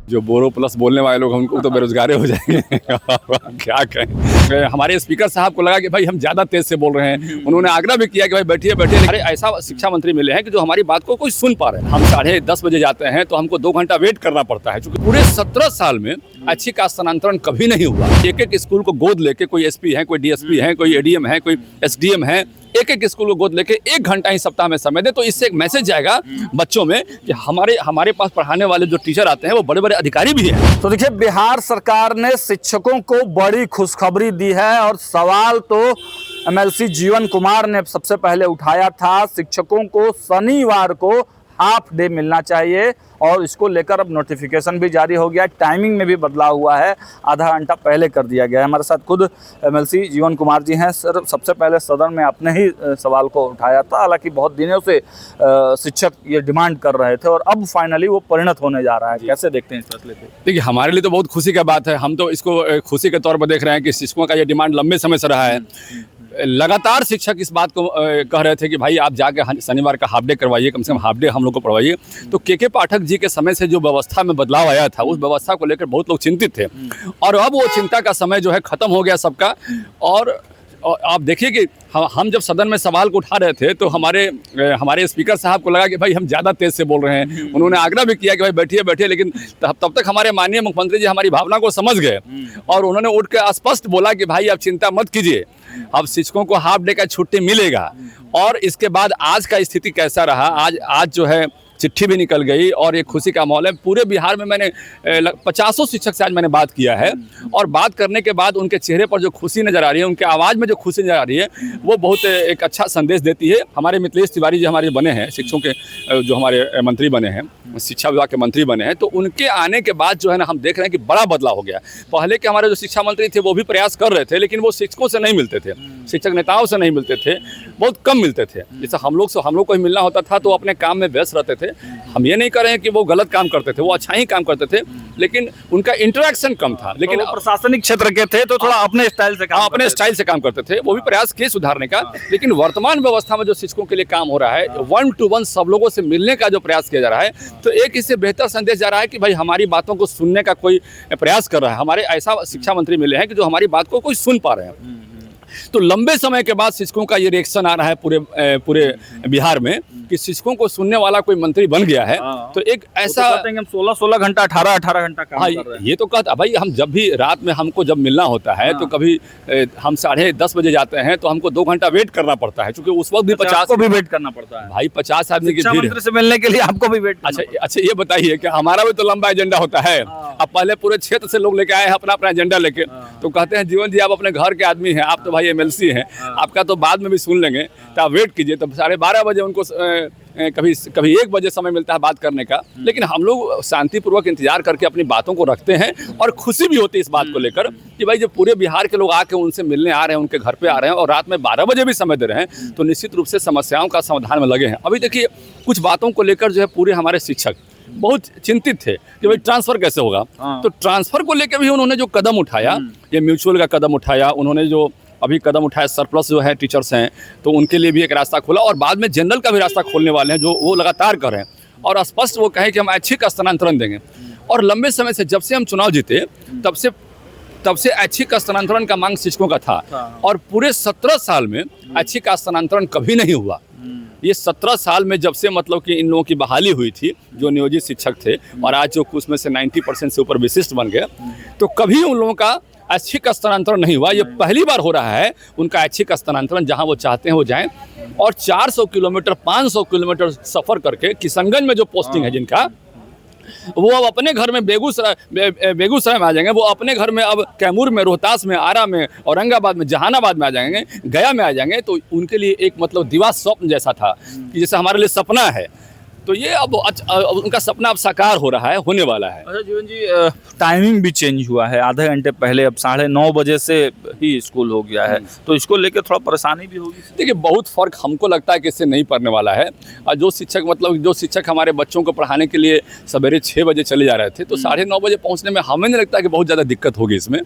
जो बोरो प्लस बोलने वाले लोग हैं उनको तो बेरोजगार हो जाएंगे। क्या कहें। हमारे स्पीकर साहब को लगा कि भाई हम ज़्यादा तेज से बोल रहे हैं, उन्होंने आग्रह भी किया कि भाई बैठिए बैठिए। अरे ऐसा शिक्षा मंत्री मिले हैं कि जो हमारी बात को कोई सुन पा रहे हैं। हम 10:30 बजे जाते हैं तो हमको 2 घंटा वेट करना पड़ता है, क्योंकि पूरे 17 साल में ऐच्छिक का स्थानांतरण कभी नहीं हुआ। एक एक स्कूल को गोद लेके कोई एसपी है, कोई डीएसपी है, कोई एडीएम है, कोई एसडीएम है, एक एक स्कूल को गोद लेके 1 घंटा ही सप्ताह में समय दे, तो इससे एक मैसेज जाएगा बच्चों में कि हमारे पास पढ़ाने वाले जो टीचर आते हैं वो बड़े बड़े अधिकारी भी हैं। तो देखिए, बिहार सरकार ने शिक्षकों को बड़ी खुशखबरी दी है और सवाल तो एमएलसी जीवन कुमार ने सबसे पहले उठाया था। शिक्षकों को शनिवार को हाफ डे मिलना चाहिए और इसको लेकर अब नोटिफिकेशन भी जारी हो गया। टाइमिंग में भी बदलाव हुआ है, आधा घंटा पहले कर दिया गया है। हमारे साथ खुद एमएलसी जीवन कुमार जी हैं। सर, सबसे पहले सदन में आपने ही सवाल को उठाया था, हालांकि बहुत दिनों से शिक्षक ये डिमांड कर रहे थे और अब फाइनली वो परिणत होने जा रहा है। कैसे देखते हैं इस फैसले को? देखिए, हमारे लिए तो बहुत खुशी का बात है। हम तो इसको खुशी के तौर पर देख रहे हैं कि शिक्षकों का ये डिमांड लंबे समय से रहा है। लगातार शिक्षक इस बात को कह रहे थे कि भाई आप जाके शनिवार का हाफ डे करवाइए, कम से कम हाफ डे हम लोग को पढ़वाइए। तो के पाठक जी के समय से जो व्यवस्था में बदलाव आया था, उस व्यवस्था को लेकर बहुत लोग चिंतित थे और अब वो चिंता का समय जो है खत्म हो गया सबका। और आप देखिए कि हम जब सदन में सवाल को उठा रहे थे तो हमारे स्पीकर साहब को लगा कि भाई हम ज़्यादा तेज़ से बोल रहे हैं, उन्होंने आग्रह भी किया कि भाई बैठिए बैठिए, लेकिन तब तक हमारे माननीय मुख्यमंत्री जी हमारी भावना को समझ गए और उन्होंने उठ कर स्पष्ट बोला कि भाई आप चिंता मत कीजिए, अब शिक्षकों को हाफ डे का छुट्टी मिलेगा। और इसके बाद आज का स्थिति कैसा रहा, आज जो है चिट्ठी भी निकल गई और एक खुशी का माहौल है पूरे बिहार में। मैंने 50 शिक्षक से आज मैंने बात किया है और बात करने के बाद उनके चेहरे पर जो खुशी नज़र आ रही है, उनके आवाज़ में जो खुशी नज़र आ रही है, वो बहुत एक अच्छा संदेश देती है। हमारे मिथिलेश तिवारी जी हमारे बने हैं शिक्षकों के, जो हमारे मंत्री बने हैं, शिक्षा विभाग के मंत्री बने हैं, तो उनके आने के बाद जो है ना हम देख रहे हैं कि बड़ा बदलाव हो गया। पहले के हमारे जो शिक्षा मंत्री थे वो भी प्रयास कर रहे थे, लेकिन वो शिक्षकों से नहीं मिलते थे, शिक्षक नेताओं से नहीं मिलते थे, बहुत कम मिलते थे। जैसे हम लोग को ही मिलना होता था तो अपने काम में व्यस्त रहते थे। हम ये नहीं कर रहे हैं कि वो गलत काम करते थे, वो अच्छा ही काम करते थे, लेकिन उनका इंटरेक्शन कम था। लेकिन प्रशासनिक क्षेत्र के थे तो थोड़ा अपने स्टाइल से काम करते थे, वो भी प्रयास किए सुधारने का। लेकिन वर्तमान व्यवस्था में जो शिक्षकों के लिए काम हो रहा है, 1 to 1 सब लोगों से मिलने का जो प्रयास किया जा रहा है, तो एक इससे बेहतर संदेश जा रहा है कि भाई हमारी बातों को सुनने का कोई प्रयास कर रहा है। हमारे ऐसा शिक्षा मंत्री मिले हैं कि जो हमारी बात को कोई सुन पा रहे हैं। तो लंबे समय के बाद शिक्षकों का ये रिएक्शन आ रहा है पूरे बिहार में कि शिक्षकों को सुनने वाला कोई मंत्री बन गया है। तो एक ऐसा तो हम 16 घंटा 18 घंटा काम कर रहे हैं। ये तो कहता भाई, हम जब भी रात में हमको जब मिलना होता है तो कभी हम 10:30 बजे जाते हैं तो हमको 2 घंटा वेट करना पड़ता है, क्योंकि उस वक्त भी 50 को भी वेट करना पड़ता है भाई। 50 आदमी की भीड़ से मिलने के लिए आपको भी वेट। अच्छा ये बताइए कि हमारा भी तो लंबा एजेंडा होता है। अब पहले पूरे क्षेत्र से लोग लेके आए हैं अपना एजेंडा लेके, तो कहते हैं जीवन जी आप अपने घर के आदमी हैं, आप तो भाई एमएलसी हैं, आपका तो बाद में भी सुन लेंगे, तो आप वेट कीजिए। तो 12:30 बजे उनको कभी 1 बजे समय मिलता है बात करने का, लेकिन हम लोग शांतिपूर्वक इंतजार करके अपनी बातों को रखते हैं और खुशी भी होती है इस बात को लेकर कि भाई जब पूरे बिहार के लोग आके उनसे मिलने आ रहे हैं, उनके घर पे आ रहे हैं और रात में 12 बजे भी समय दे रहे हैं, तो निश्चित रूप से समस्याओं का समाधान में लगे हैं। अभी देखिए, कुछ बातों को लेकर जो है पूरे हमारे शिक्षक बहुत चिंतित थे कि भाई ट्रांसफर कैसे होगा। तो ट्रांसफर को लेकर भी उन्होंने जो कदम उठाया, ये म्यूचुअल का कदम उठाया, उन्होंने जो अभी कदम उठाया, सरप्लस जो है टीचर्स हैं तो उनके लिए भी एक रास्ता खोला और बाद में जनरल का भी रास्ता खोलने वाले हैं, जो वो लगातार कर रहे हैं। और स्पष्ट वो कहें कि हम ऐच्छिक का स्थानांतरण देंगे। और लंबे समय से जब से हम चुनाव जीते तब से ऐच्छिक का स्थानांतरण का मांग शिक्षकों का था और पूरे 17 साल में ऐच्छिक का स्थानांतरण कभी नहीं हुआ। ये 17 साल में जब से मतलब कि इन लोगों की बहाली हुई थी, जो नियोजित शिक्षक थे, और आज जो कुछ में से 90% से ऊपर विशिष्ट बन गए, तो कभी उन लोगों का ऐच्छिक का स्थानांतरण नहीं हुआ। ये पहली बार हो रहा है उनका ऐच्छिक का स्थानांतरण, जहां वो चाहते हैं वो जाएं। और 400 किलोमीटर 500 किलोमीटर सफ़र करके किशनगंज में जो पोस्टिंग है जिनका, वो अब अपने घर में बेगूसराय में आ जाएंगे, वो अपने घर में अब कैमूर में, रोहतास में, आरा में, औरंगाबाद में, जहानाबाद में आ जाएंगे, गया में आ जाएंगे। तो उनके लिए एक मतलब दिवा स्वप्न जैसा था कि जैसे हमारे लिए सपना है, तो ये अब उनका सपना अब साकार हो रहा है, होने वाला है। अच्छा जीवन जी, टाइमिंग भी चेंज हुआ है, आधे घंटे पहले अब 9:30 बजे से ही स्कूल हो गया है, तो इसको लेकर थोड़ा परेशानी भी होगी। देखिए, बहुत फ़र्क हमको लगता है कि इससे नहीं पड़ने वाला है। और जो शिक्षक हमारे बच्चों को पढ़ाने के लिए सवेरे 6 बजे चले जा रहे थे, तो 9:30 बजे पहुँचने में हमें नहीं लगता कि बहुत ज़्यादा दिक्कत होगी इसमें।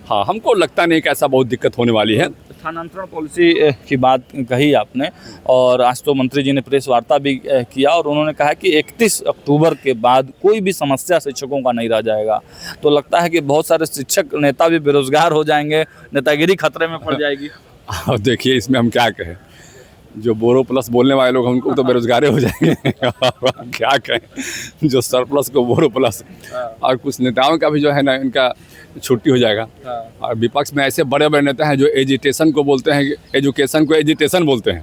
हाँ, हमको लगता नहीं कि ऐसा बहुत दिक्कत होने वाली है। स्थानांतरण पॉलिसी की बात कही आपने, और आज तो मंत्री जी ने प्रेस वार्ता भी किया और उन्होंने कहा कि 31 अक्टूबर के बाद कोई भी समस्या शिक्षकों का नहीं रह जाएगा। तो लगता है कि बहुत सारे शिक्षक नेता भी बेरोजगार हो जाएंगे, नेतागिरी खतरे में पड़ जाएगी। और देखिए इसमें हम क्या कहें, जो बोरो प्लस बोलने वाले लोग उनको तो बेरोजगार हो जाएंगे क्या कहें, जो सरप्लस को बोरो प्लस, और कुछ नेताओं का भी जो है ना इनका छुट्टी हो जाएगा। और विपक्ष में ऐसे बड़े बड़े नेता हैं जो एजुटेशन को बोलते हैं, एजुकेशन को एजुटेशन बोलते हैं,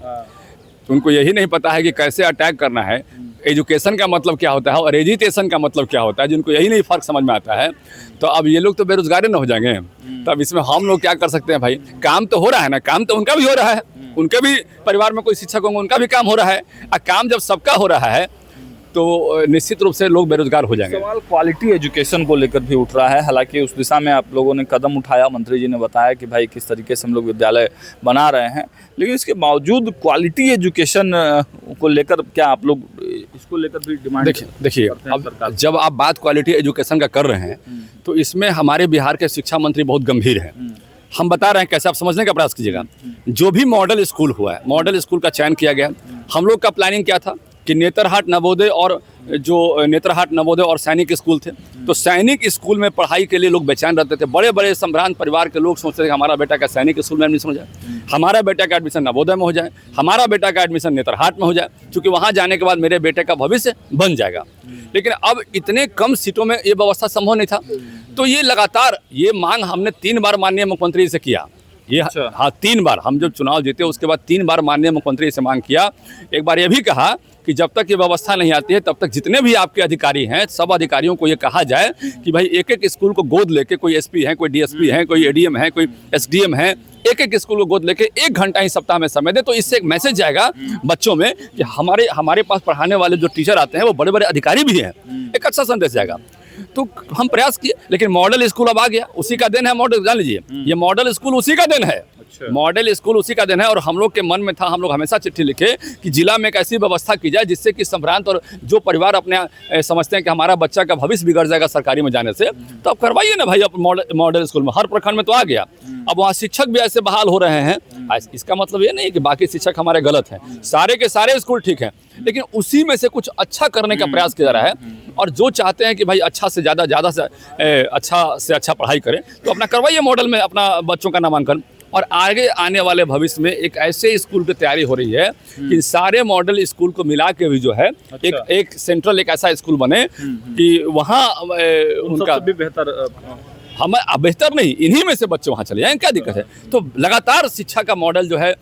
तो उनको यही नहीं पता है कि कैसे अटैक करना है, एजुकेशन का मतलब क्या होता है और एजुटेशन का मतलब क्या होता है, जिनको यही नहीं फ़र्क समझ में आता है। तो अब ये लोग तो बेरोजगार न हो जाएंगे। तो अब इसमें हम लोग क्या कर सकते हैं भाई, काम तो हो रहा है ना, काम तो उनका भी हो रहा है, उनके भी परिवार में कोई शिक्षक होंगे, उनका भी काम हो रहा है, और काम जब सबका हो रहा है तो निश्चित रूप से लोग बेरोजगार हो जाएंगे। सवाल क्वालिटी एजुकेशन को लेकर भी उठ रहा है, हालांकि उस दिशा में आप लोगों ने कदम उठाया, मंत्री जी ने बताया कि भाई किस तरीके से हम लोग विद्यालय बना रहे हैं, लेकिन इसके बावजूद क्वालिटी एजुकेशन को लेकर क्या आप लोग इसको लेकर भी डिमांड? देखिए अब जब आप बात क्वालिटी एजुकेशन का कर रहे हैं तो इसमें हमारे बिहार के शिक्षा मंत्री बहुत गंभीर हैं। हम बता रहे हैं कैसे, आप समझने का प्रयास कीजिएगा। जो भी मॉडल स्कूल हुआ है, मॉडल स्कूल का चयन किया गया, हम लोग का प्लानिंग क्या था कि नेतरहाट नवोदय और जो नेतरहाट नवोदय और सैनिक स्कूल थे, तो सैनिक स्कूल में पढ़ाई के लिए लोग बेचैन रहते थे। बड़े बड़े संभ्रांत परिवार के लोग सोचते थे कि हमारा बेटा का सैनिक स्कूल में एडमिशन हो जाए, हमारा बेटा का एडमिशन नवोदय में हो जाए, हमारा बेटा का एडमिशन नेतरहाट में हो जाए, क्योंकि वहाँ जाने के बाद मेरे बेटे का भविष्य बन जाएगा। लेकिन अब इतने कम सीटों में ये व्यवस्था संभव नहीं था, तो ये लगातार ये मांग हमने 3 बार माननीय मुख्यमंत्री से किया। ये हाँ 3 बार, हम जब चुनाव जीते उसके बाद 3 बार माननीय मुख्यमंत्री से मांग किया। एक बार ये भी कहा कि जब तक ये व्यवस्था नहीं आती है तब तक जितने भी आपके अधिकारी हैं, सब अधिकारियों को ये कहा जाए कि भाई एक एक स्कूल को गोद लेके, कोई एसपी है, कोई डीएसपी है, कोई एडीएम है, कोई एसडीएम है, एक एक स्कूल को गोद लेके 1 घंटा ही सप्ताह में समय दे। तो इससे एक मैसेज जाएगा बच्चों में कि हमारे पास पढ़ाने वाले जो टीचर आते हैं वो बड़े बड़े अधिकारी भी हैं, एक अच्छा संदेश जाएगा। तो हम प्रयास किए, लेकिन मॉडल स्कूल अब आ गया, उसी का दिन है मॉडल, जान लीजिए ये मॉडल स्कूल उसी का दिन है। मॉडल स्कूल उसी का दिन है, और हम लोग के मन में था, हम लोग हमेशा चिट्ठी लिखे कि जिला में एक ऐसी व्यवस्था की जाए जिससे कि संभ्रांत और जो परिवार अपने समझते हैं कि हमारा बच्चा का भविष्य बिगड़ जाएगा सरकारी में जाने से, तो आप करवाइए ना भाई मॉडल स्कूल में। हर प्रखंड में तो आ गया, अब वहाँ शिक्षक भी ऐसे बहाल हो रहे हैं। इसका मतलब ये नहीं कि बाकी शिक्षक हमारे गलत हैं, सारे के सारे स्कूल ठीक हैं, लेकिन उसी में से कुछ अच्छा करने का प्रयास किया जा रहा है। और जो चाहते हैं कि भाई अच्छा से ज़्यादा से अच्छा पढ़ाई करें, तो अपना करवाइए मॉडल में अपना बच्चों का नामांकन। और आगे आने वाले भविष्य में एक ऐसे स्कूल की तैयारी हो रही है कि सारे मॉडल स्कूल को मिला के भी जो है एक सेंट्रल एक ऐसा स्कूल बने कि वहाँ उनका भी बेहतर, हम बेहतर नहीं, इन्हीं में से बच्चे वहाँ चले जाएं, क्या दिक्कत है। तो लगातार शिक्षा का मॉडल जो है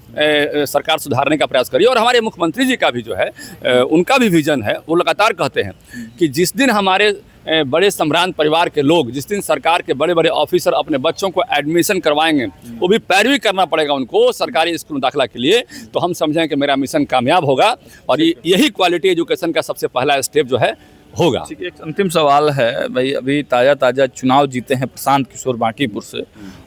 सरकार सुधारने का प्रयास करिए। और हमारे मुख्यमंत्री जी का भी जो है उनका भी विजन है, वो लगातार कहते हैं कि जिस दिन हमारे बड़े सम्रांत परिवार के लोग, जिस दिन सरकार के बड़े बड़े ऑफिसर अपने बच्चों को एडमिशन करवाएंगे, वो भी पैरवी करना पड़ेगा उनको सरकारी स्कूल में दाखिला के लिए, तो हम समझें कि मेरा मिशन कामयाब होगा। और यही क्वालिटी एजुकेशन का सबसे पहला स्टेप जो है होगा। एक अंतिम सवाल है भाई, अभी ताज़ा चुनाव जीते हैं प्रशांत किशोर बांकीपुर से,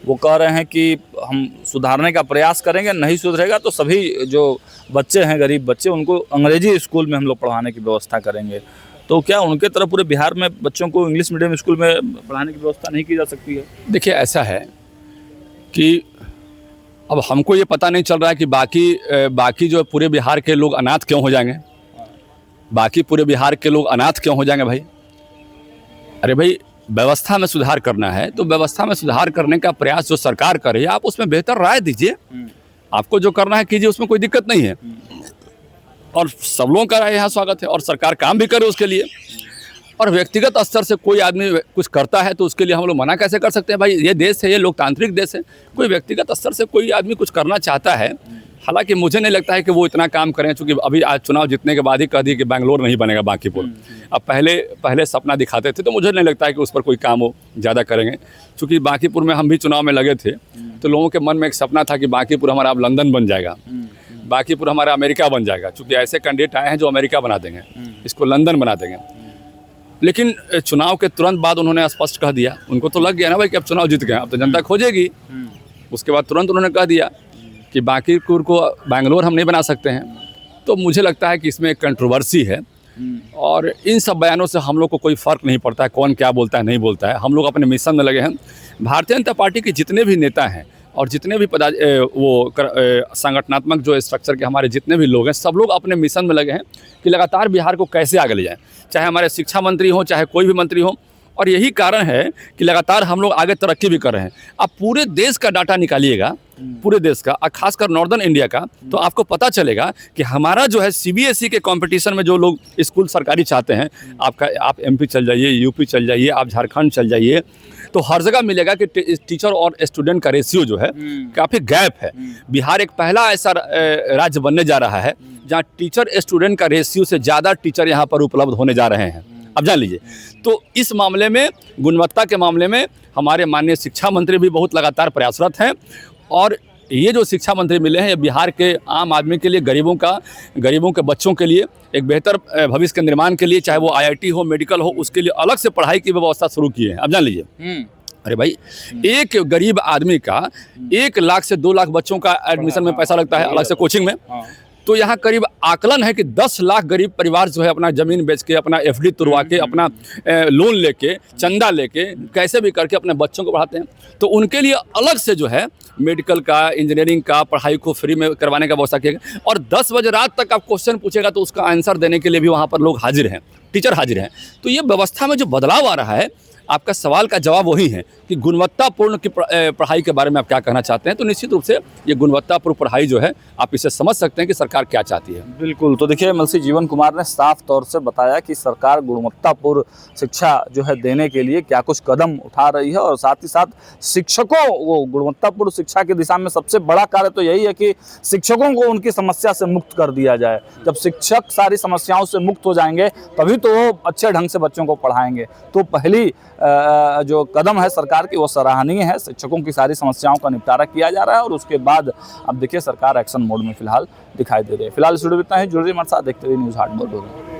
वो कह रहे हैं कि हम सुधारने का प्रयास करेंगे, नहीं सुधरेगा तो सभी जो बच्चे हैं, गरीब बच्चे, उनको अंग्रेजी स्कूल में हम लोग पढ़ाने की व्यवस्था करेंगे। तो क्या उनके तरफ पूरे बिहार में बच्चों को इंग्लिश मीडियम स्कूल में पढ़ाने की व्यवस्था नहीं की जा सकती है? देखिए ऐसा है कि अब हमको ये पता नहीं चल रहा है कि बाकी जो पूरे बिहार के लोग अनाथ क्यों हो जाएंगे, बाकी पूरे बिहार के लोग अनाथ क्यों हो जाएंगे भाई। अरे भाई व्यवस्था में सुधार करना है तो व्यवस्था में सुधार करने का प्रयास जो सरकार करे, आप उसमें बेहतर राय दीजिए, आपको जो करना है कीजिए, उसमें कोई दिक्कत नहीं है। और सब लोगों का यहाँ स्वागत है और सरकार काम भी करे उसके लिए। और व्यक्तिगत स्तर से कोई आदमी कुछ करता है तो उसके लिए हम लोग मना कैसे कर सकते हैं भाई। ये देश है, ये लोकतांत्रिक देश है, कोई व्यक्तिगत स्तर से कोई आदमी कुछ करना चाहता है, हालांकि मुझे नहीं लगता है कि वो इतना काम करें, क्योंकि अभी आज चुनाव जीतने के बाद ही कह दी कि बेंगलोर नहीं बनेगा बांकीपुर। अब पहले सपना दिखाते थे, तो मुझे नहीं लगता है कि उस पर कोई काम वो ज़्यादा करेंगे, क्योंकि बांकीपुर में हम भी चुनाव में लगे थे तो लोगों के मन में एक सपना था कि बांकीपुर हमारा अब लंदन बन जाएगा, बांकीपुर हमारा अमेरिका बन जाएगा, क्योंकि ऐसे कैंडिडेट आए हैं जो अमेरिका बना देंगे, इसको लंदन बना देंगे। लेकिन चुनाव के तुरंत बाद उन्होंने स्पष्ट कह दिया, उनको तो लग गया ना भाई कि अब चुनाव जीत गए, अब तो जनता खोजेगी। उसके बाद तुरंत उन्होंने कह दिया कि बांकीपुर को बेंगलोर हम नहीं बना सकते हैं। तो मुझे लगता है कि इसमें एक कंट्रोवर्सी है, और इन सब बयानों से हम लोग को कोई फ़र्क नहीं पड़ता है कौन क्या बोलता है नहीं बोलता है। हम लोग अपने मिशन में लगे हैं। भारतीय जनता पार्टी के जितने भी नेता हैं और जितने भी संगठनात्मक जो स्ट्रक्चर के हमारे जितने भी लोग हैं, सब लोग अपने मिशन में लगे हैं कि लगातार बिहार को कैसे आगे ले जाएं, चाहे हमारे शिक्षा मंत्री हों, चाहे कोई भी मंत्री हो। और यही कारण है कि लगातार हम लोग आगे तरक्की भी कर रहे हैं। आप पूरे देश का डाटा निकालिएगा, पूरे देश का, और खासकर नॉर्दर्न इंडिया का, तो आपको पता चलेगा कि हमारा जो है सीबीएसई के कंपटीशन में जो लोग स्कूल सरकारी चाहते हैं, आप एमपी चल जाइए, यूपी चल जाइए, आप झारखंड चल जाइए, तो हर जगह मिलेगा कि टीचर और स्टूडेंट का रेशियो जो है काफ़ी गैप है। बिहार एक पहला ऐसा राज्य बनने जा रहा है जहाँ टीचर स्टूडेंट का रेशियो से ज़्यादा टीचर यहाँ पर उपलब्ध होने जा रहे हैं। अब जान लीजिए, तो इस मामले में, गुणवत्ता के मामले में हमारे माननीय शिक्षा मंत्री भी बहुत लगातार प्रयासरत हैं। और ये जो शिक्षा मंत्री मिले हैं, ये बिहार के आम आदमी के लिए, गरीबों के बच्चों के लिए एक बेहतर भविष्य के निर्माण के लिए, चाहे वो आईआईटी हो, मेडिकल हो, उसके लिए अलग से पढ़ाई की व्यवस्था शुरू की है। अब जान लीजिए, अरे भाई, एक गरीब आदमी का 1 लाख से 2 लाख बच्चों का एडमिशन में पैसा लगता है, अलग से कोचिंग में। तो यहाँ करीब आकलन है कि 10 लाख गरीब परिवार जो है अपना ज़मीन बेच के, अपना एफडी तुड़वा के, अपना लोन लेके, चंदा लेके, कैसे भी करके अपने बच्चों को पढ़ाते हैं। तो उनके लिए अलग से जो है मेडिकल का, इंजीनियरिंग का पढ़ाई को फ्री में करवाने का व्यवस्था किया गया। और 10 बजे रात तक आप क्वेश्चन पूछेगा तो उसका आंसर देने के लिए भी वहाँ पर लोग हाजिर हैं, टीचर हाजिर हैं। तो ये व्यवस्था में जो बदलाव आ रहा है, आपका सवाल का जवाब वही है कि गुणवत्तापूर्ण की पढ़ाई के बारे में आप क्या कहना चाहते हैं। तो निश्चित रूप से ये गुणवत्तापूर्ण पढ़ाई जो है, आप इसे समझ सकते हैं कि सरकार क्या चाहती है। बिल्कुल। तो देखिए, एमएलसी जीवन कुमार ने साफ तौर से बताया कि सरकार गुणवत्तापूर्ण शिक्षा जो है देने के लिए क्या कुछ कदम उठा रही है, और साथ ही साथ शिक्षकों को गुणवत्तापूर्ण शिक्षा की दिशा में सबसे बड़ा कार्य तो यही है कि शिक्षकों को उनकी समस्या से मुक्त कर दिया जाए। जब शिक्षक सारी समस्याओं से मुक्त हो जाएंगे तभी तो वो अच्छे ढंग से बच्चों को पढ़ाएंगे। तो पहली जो कदम है सरकार की, वो सराहनीय है। शिक्षकों की सारी समस्याओं का निपटारा किया जा रहा है और उसके बाद अब देखिए सरकार एक्शन मोड में फिलहाल दिखाई दे रही है। फिलहाल इस वीडियो में इतना ही। जुड़िए हमारे साथ, देखते रहिए न्यूज़ 8 बोल।